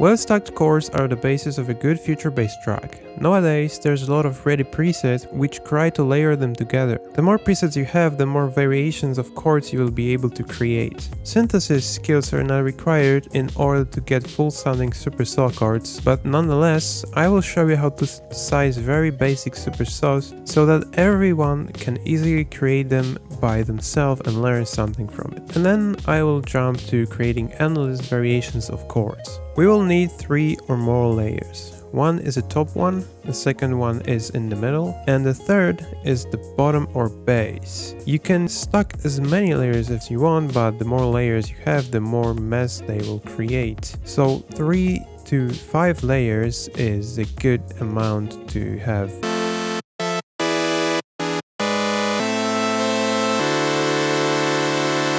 Well-stacked chords are the basis of a good future bass track. Nowadays, there's a lot of ready presets which try to layer them together. The more presets you have, the more variations of chords you will be able to create. Synthesis skills are not required in order to get full-sounding supersaw chords, but nonetheless, I will show you how to synthesize very basic supersaws so that everyone can easily create them by themselves and learn something from it. And then I will jump to creating endless variations of chords. We will need 3 or more layers. One is a top one, the second one is in the middle, and the third is the bottom or base. You can stack as many layers as you want, but the more layers you have, the more mess they will create. So 3 to 5 layers is a good amount to have.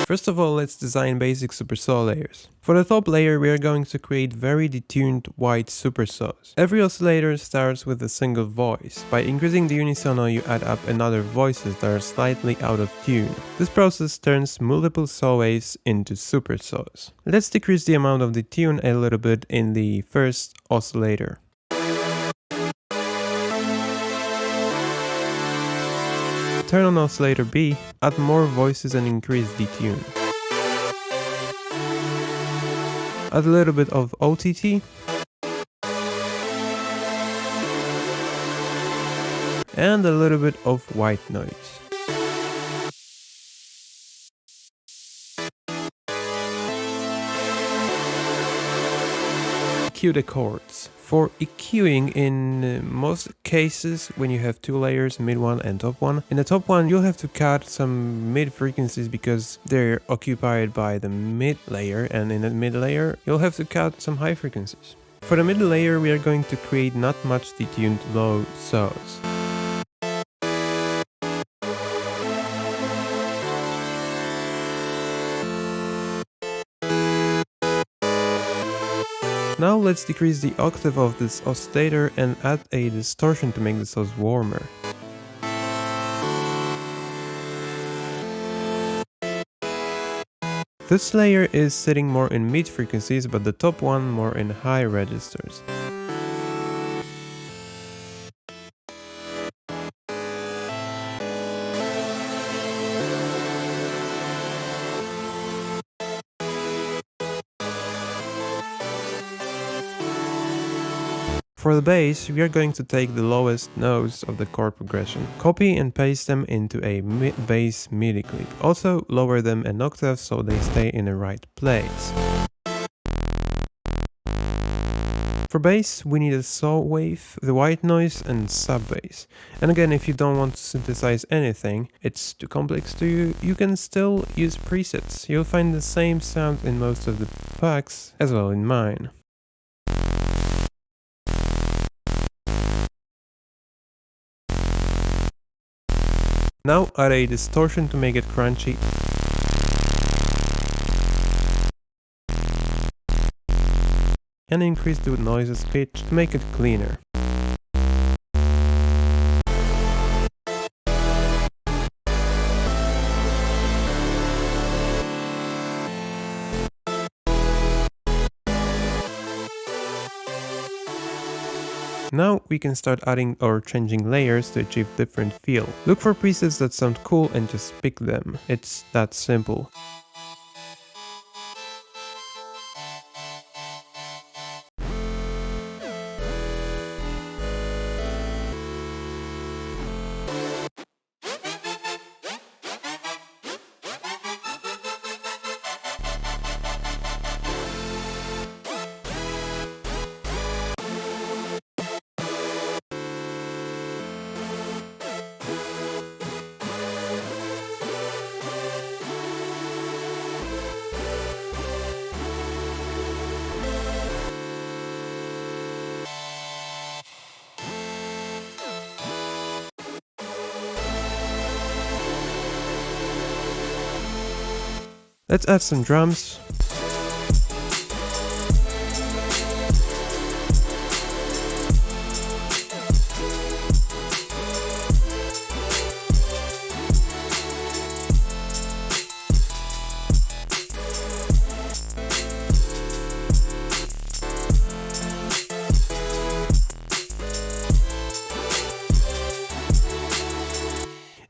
First of all, let's design basic supersaw layers. For the top layer, we are going to create very detuned white supersaws. Every oscillator starts with a single voice. By increasing the unisono, you add up another voices that are slightly out of tune. This process turns multiple saw waves into supersaws. Let's decrease the amount of the tune a little bit in the first oscillator. Turn on oscillator B, add more voices and increase the tune. Add a little bit of OTT. And a little bit of white noise. EQ the chords. For EQing, in most cases, when you have 2 layers, mid one and top one, in the top one you'll have to cut some mid frequencies because they're occupied by the mid layer, and in the mid layer you'll have to cut some high frequencies. For the mid layer we are going to create not much detuned low saws. Now let's decrease the octave of this oscillator and add a distortion to make the saws warmer. This layer is sitting more in mid frequencies, but the top one more in high registers. For the bass, we are going to take the lowest notes of the chord progression, copy and paste them into a bass MIDI clip. Also lower them an octave so they stay in the right place. For bass, we need a saw wave, the white noise and sub bass. And again, if you don't want to synthesize anything, it's too complex to you, you can still use presets. You'll find the same sound in most of the packs, as well in mine. Now add a distortion to make it crunchy. And increase the noise's pitch to make it cleaner. Now we can start adding or changing layers to achieve different feel. Look for presets that sound cool and just pick them. It's that simple. Let's add some drums.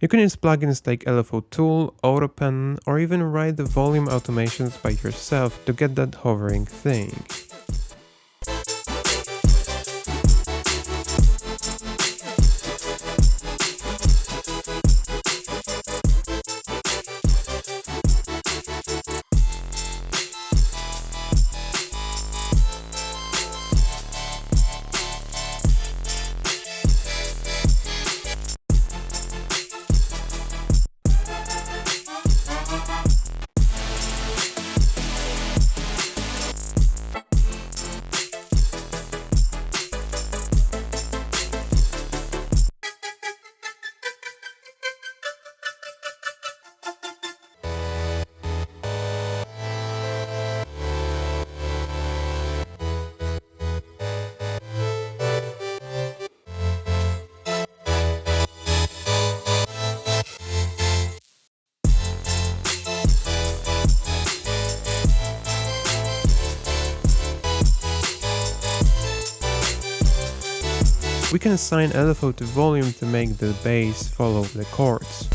You can use plugins like LFO Tool, AutoPen, or even write the volume automations by yourself to get that hovering thing. We can assign LFO to volume to make the bass follow the chords.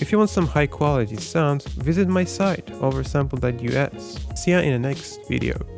If you want some high quality sounds, visit my site oversample.us. See ya in the next video.